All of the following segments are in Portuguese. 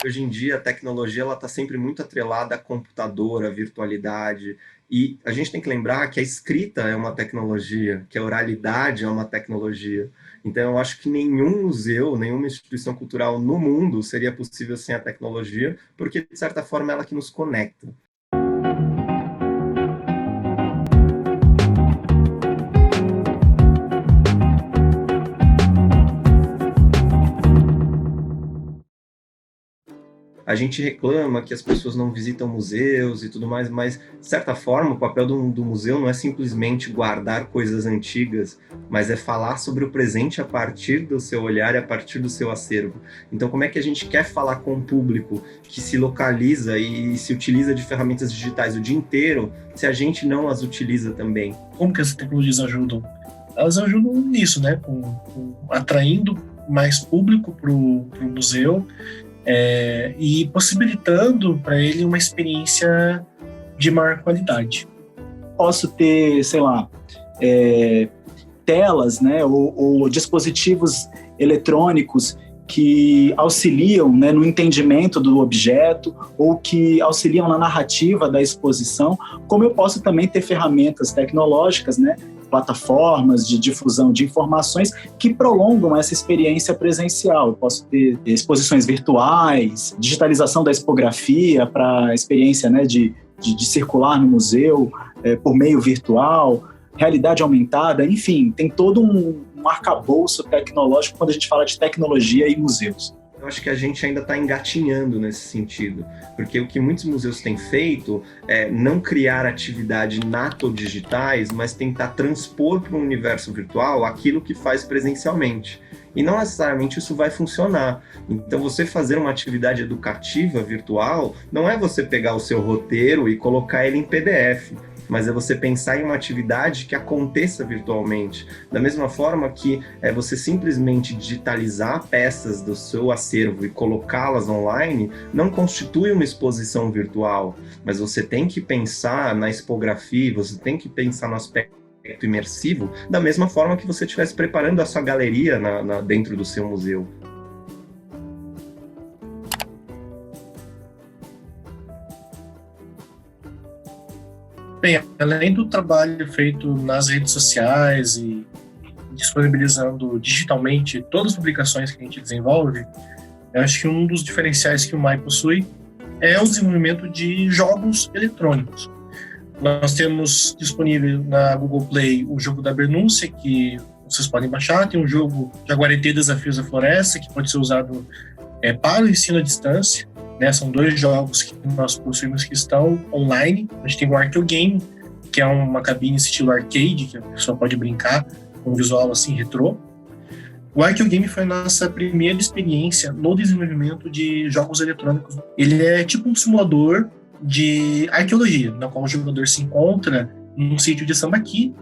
Hoje em dia, a tecnologia está sempre muito atrelada a computador, a virtualidade, e a gente tem que lembrar que a escrita é uma tecnologia, que a oralidade é uma tecnologia. Então, eu acho que nenhum museu, nenhuma instituição cultural no mundo seria possível sem a tecnologia, porque, de certa forma, é ela que nos conecta. A gente reclama que as pessoas não visitam museus e tudo mais, mas, de certa forma, o papel do museu não é simplesmente guardar coisas antigas, mas é falar sobre o presente a partir do seu olhar e a partir do seu acervo. Então, como é que a gente quer falar com o público que se localiza e se utiliza de ferramentas digitais o dia inteiro, se a gente não as utiliza também? Como que essas tecnologias ajudam? Elas ajudam nisso, né? Com atraindo mais público para o museu, e possibilitando para ele uma experiência de maior qualidade. Posso ter, sei lá, telas, né, ou dispositivos eletrônicos que auxiliam, né, no entendimento do objeto ou que auxiliam na narrativa da exposição, como eu posso também ter ferramentas tecnológicas, né, plataformas de difusão de informações que prolongam essa experiência presencial. Eu posso ter exposições virtuais, digitalização da expografia para a experiência, né, de circular no museu por meio virtual, realidade aumentada, enfim, tem todo um arcabouço tecnológico quando a gente fala de tecnologia e museus. Eu acho que a gente ainda está engatinhando nesse sentido, porque o que muitos museus têm feito é não criar atividade nato-digitais, mas tentar transpor para um universo virtual aquilo que faz presencialmente. E não necessariamente isso vai funcionar. Então, você fazer uma atividade educativa virtual não é você pegar o seu roteiro e colocar ele em PDF, mas é você pensar em uma atividade que aconteça virtualmente. Da mesma forma que você simplesmente digitalizar peças do seu acervo e colocá-las online, não constitui uma exposição virtual, mas você tem que pensar na expografia, você tem que pensar no aspecto imersivo, da mesma forma que você estivesse preparando a sua galeria dentro do seu museu. Bem, além do trabalho feito nas redes sociais e disponibilizando digitalmente todas as publicações que a gente desenvolve, eu acho que um dos diferenciais que o MAI possui é o desenvolvimento de jogos eletrônicos. Nós temos disponível na Google Play o jogo da Bernúncia, que vocês podem baixar. Tem um jogo Jaguareté Desafios da Floresta, que pode ser usado para o ensino à distância. Né? São 2 jogos que nós possuímos que estão online. A gente tem o Archeogame, que é uma cabine estilo arcade, que a pessoa pode brincar com um visual assim retrô. O Archeogame foi a nossa primeira experiência no desenvolvimento de jogos eletrônicos. Ele é tipo um simulador de arqueologia, na qual o jogador se encontra num sítio de sambaqui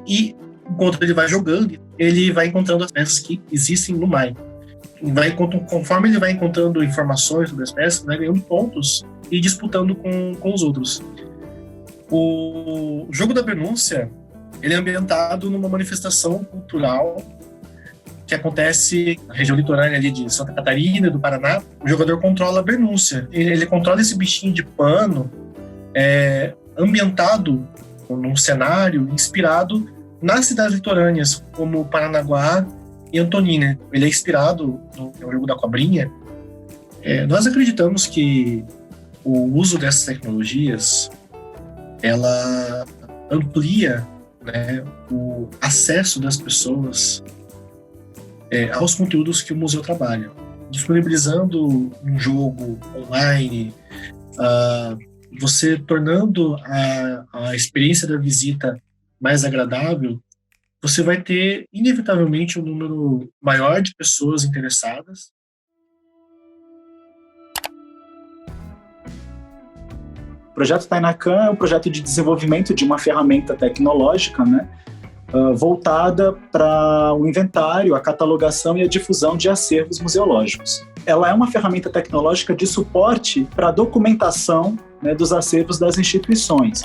e, enquanto ele vai jogando, ele vai encontrando as peças que existem no MAI. Conforme ele vai encontrando informações sobre as peças, vai ganhando pontos e disputando com os outros. O jogo da Bernúncia, ele é ambientado numa manifestação cultural que acontece na região litorânea ali de Santa Catarina e do Paraná. O jogador controla a Bernúncia. Ele controla esse bichinho de pano ambientado num cenário inspirado nas cidades litorâneas, como Paranaguá e Antonina. Ele é inspirado no jogo da cobrinha. Nós acreditamos que o uso dessas tecnologias ela amplia, né, o acesso das pessoas aos conteúdos que o museu trabalha. Disponibilizando um jogo online, você tornando a experiência da visita mais agradável, você vai ter, inevitavelmente, um número maior de pessoas interessadas. O projeto Tainacan é um projeto de desenvolvimento de uma ferramenta tecnológica, né, voltada para o inventário, a catalogação e a difusão de acervos museológicos. Ela é uma ferramenta tecnológica de suporte para a documentação, né, dos acervos das instituições.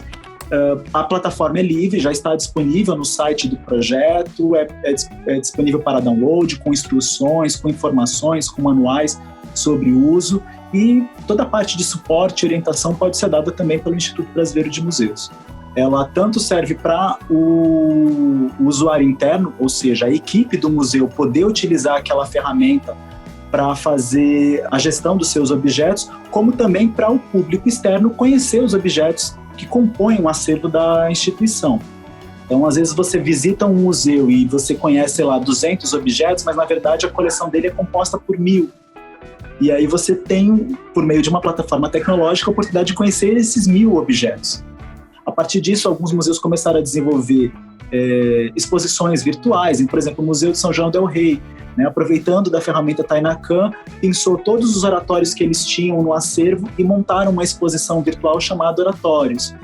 A plataforma é livre, já está disponível no site do projeto, é disponível para download, com instruções, com informações, com manuais sobre o uso, e toda a parte de suporte e orientação pode ser dada também pelo Instituto Brasileiro de Museus. Ela tanto serve para o usuário interno, ou seja, a equipe do museu poder utilizar aquela ferramenta para fazer a gestão dos seus objetos, como também para o público externo conhecer os objetos que compõem o acervo da instituição. Então, às vezes você visita um museu e você conhece, sei lá, 200 objetos, mas na verdade a coleção dele é composta por 1000. E aí você tem, por meio de uma plataforma tecnológica, a oportunidade de conhecer esses 1000 objetos. A partir disso, alguns museus começaram a desenvolver exposições virtuais, por exemplo, o Museu de São João del Rei, né, aproveitando da ferramenta Tainacan, pensou todos os oratórios que eles tinham no acervo e montaram uma exposição virtual chamada Oratórios.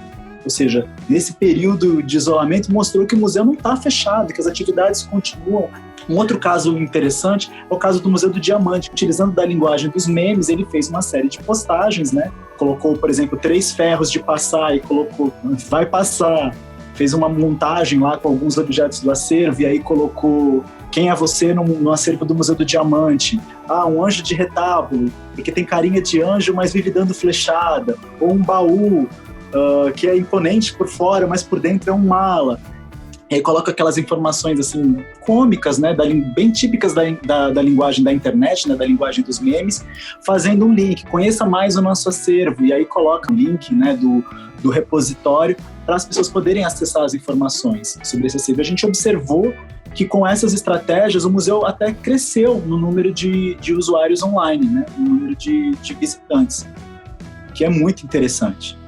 Ou seja, nesse período de isolamento, mostrou que o museu não está fechado, que as atividades continuam. Um outro caso interessante é o caso do Museu do Diamante. Utilizando da linguagem dos memes, ele fez uma série de postagens, né? Colocou, por exemplo, 3 ferros de passar e colocou vai passar. Fez uma montagem lá com alguns objetos do acervo e aí colocou quem é você no acervo do Museu do Diamante. Um anjo de retábulo, porque tem carinha de anjo, mas vive dando flechada. Ou um baú, que é imponente por fora, mas por dentro é um mala. E aí coloca aquelas informações assim, cômicas, né, bem típicas da linguagem da internet, né, da linguagem dos memes, fazendo um link, conheça mais o nosso acervo, e aí coloca o link, né, do repositório para as pessoas poderem acessar as informações sobre esse acervo. A gente observou que com essas estratégias o museu até cresceu no número de usuários online, né, no número de visitantes, que é muito interessante.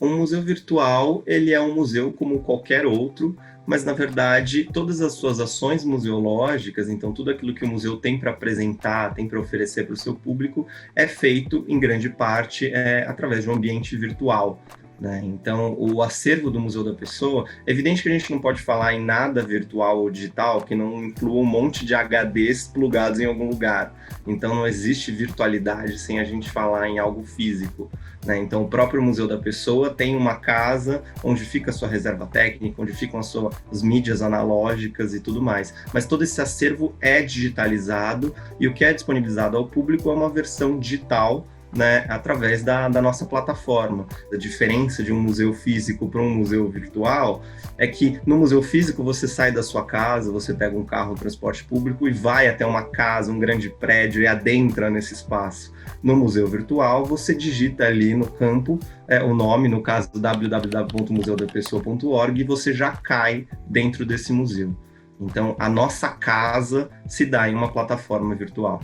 Um museu virtual, ele é um museu como qualquer outro, mas, na verdade, todas as suas ações museológicas, então tudo aquilo que o museu tem para apresentar, tem para oferecer para o seu público, é feito, em grande parte, através de um ambiente virtual. Né? Então, o acervo do Museu da Pessoa, é evidente que a gente não pode falar em nada virtual ou digital que não inclua um monte de HDs plugados em algum lugar. Então, não existe virtualidade sem a gente falar em algo físico. Né? Então, o próprio Museu da Pessoa tem uma casa onde fica a sua reserva técnica, onde ficam as mídias analógicas e tudo mais. Mas todo esse acervo é digitalizado e o que é disponibilizado ao público é uma versão digital, né, através da nossa plataforma. A diferença de um museu físico para um museu virtual é que no museu físico você sai da sua casa, você pega um carro, um transporte público e vai até uma casa, um grande prédio e adentra nesse espaço. No museu virtual você digita ali no campo o nome, no caso www.museudapessoa.org, e você já cai dentro desse museu. Então a nossa casa se dá em uma plataforma virtual.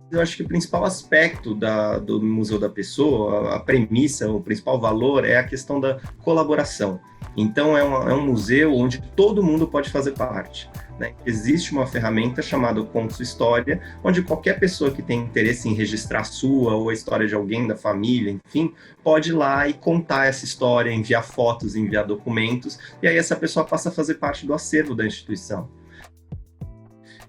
Eu acho que o principal aspecto do Museu da Pessoa, a premissa, o principal valor é a questão da colaboração. Então, é um museu onde todo mundo pode fazer parte. Né? Existe uma ferramenta chamada Conte Sua História, onde qualquer pessoa que tem interesse em registrar a sua ou a história de alguém da família, enfim, pode ir lá e contar essa história, enviar fotos, enviar documentos, e aí essa pessoa passa a fazer parte do acervo da instituição.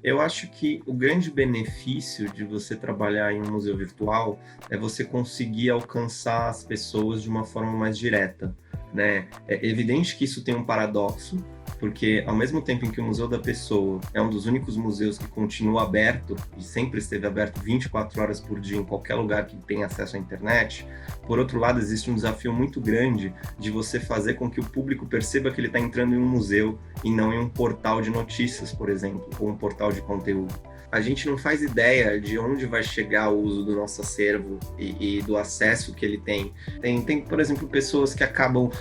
Eu acho que o grande benefício de você trabalhar em um museu virtual é você conseguir alcançar as pessoas de uma forma mais direta, né? É evidente que isso tem um paradoxo, porque ao mesmo tempo em que o Museu da Pessoa é um dos únicos museus que continua aberto, e sempre esteve aberto 24 horas por dia em qualquer lugar que tenha acesso à internet, por outro lado existe um desafio muito grande de você fazer com que o público perceba que ele está entrando em um museu e não em um portal de notícias, por exemplo, ou um portal de conteúdo. A gente não faz ideia de onde vai chegar o uso do nosso acervo e do acesso que ele tem. Tem, por exemplo, pessoas que acabam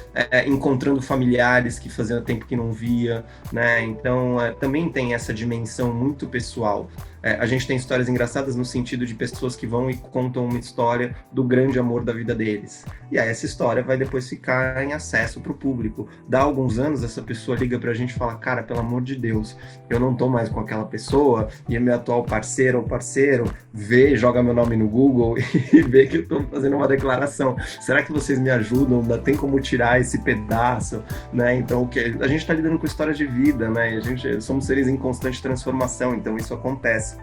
encontrando familiares que fazia tempo que não via, né? Então, também tem essa dimensão muito pessoal. A gente tem histórias engraçadas no sentido de pessoas que vão e contam uma história do grande amor da vida deles. E aí essa história vai depois ficar em acesso para o público. Dá alguns anos, essa pessoa liga para a gente e fala: cara, pelo amor de Deus, eu não tô mais com aquela pessoa, e a minha atual parceira ou parceiro joga meu nome no Google e vê que eu tô fazendo uma declaração. Será que vocês me ajudam? Tem como tirar esse pedaço? Né? Então, a gente está lidando com histórias de vida, né? Somos seres em constante transformação, então isso acontece.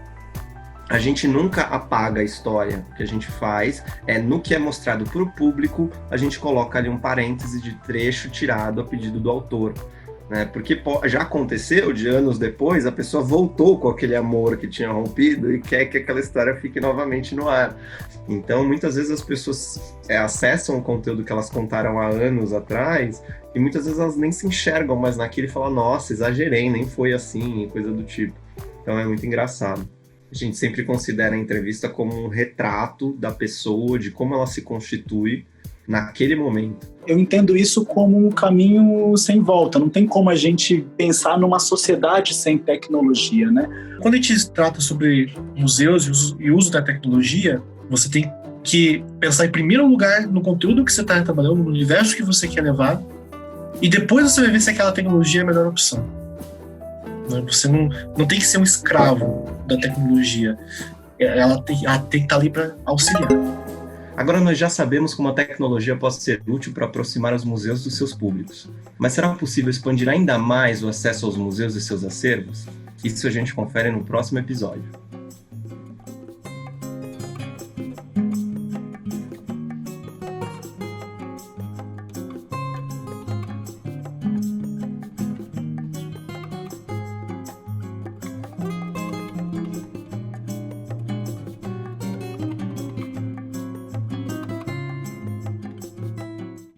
A gente nunca apaga a história. O que a gente faz no que é mostrado para o público, a gente coloca ali um parêntese de trecho tirado a pedido do autor. né? Porque já aconteceu de anos depois, a pessoa voltou com aquele amor que tinha rompido e quer que aquela história fique novamente no ar. Então, muitas vezes as pessoas acessam o conteúdo que elas contaram há anos atrás e muitas vezes elas nem se enxergam mais naquilo e falam, nossa, exagerei, nem foi assim, coisa do tipo. Então é muito engraçado. A gente sempre considera a entrevista como um retrato da pessoa, de como ela se constitui naquele momento. Eu entendo isso como um caminho sem volta. Não tem como a gente pensar numa sociedade sem tecnologia, né? Quando a gente trata sobre museus e uso da tecnologia, você tem que pensar em primeiro lugar no conteúdo que você está trabalhando, no universo que você quer levar, e depois você vai ver se aquela tecnologia é a melhor opção. Você não tem que ser um escravo da tecnologia. Ela tem que estar ali para auxiliar. Agora nós já sabemos como a tecnologia pode ser útil para aproximar os museus dos seus públicos. Mas será possível expandir ainda mais o acesso aos museus e seus acervos? Isso a gente confere no próximo episódio.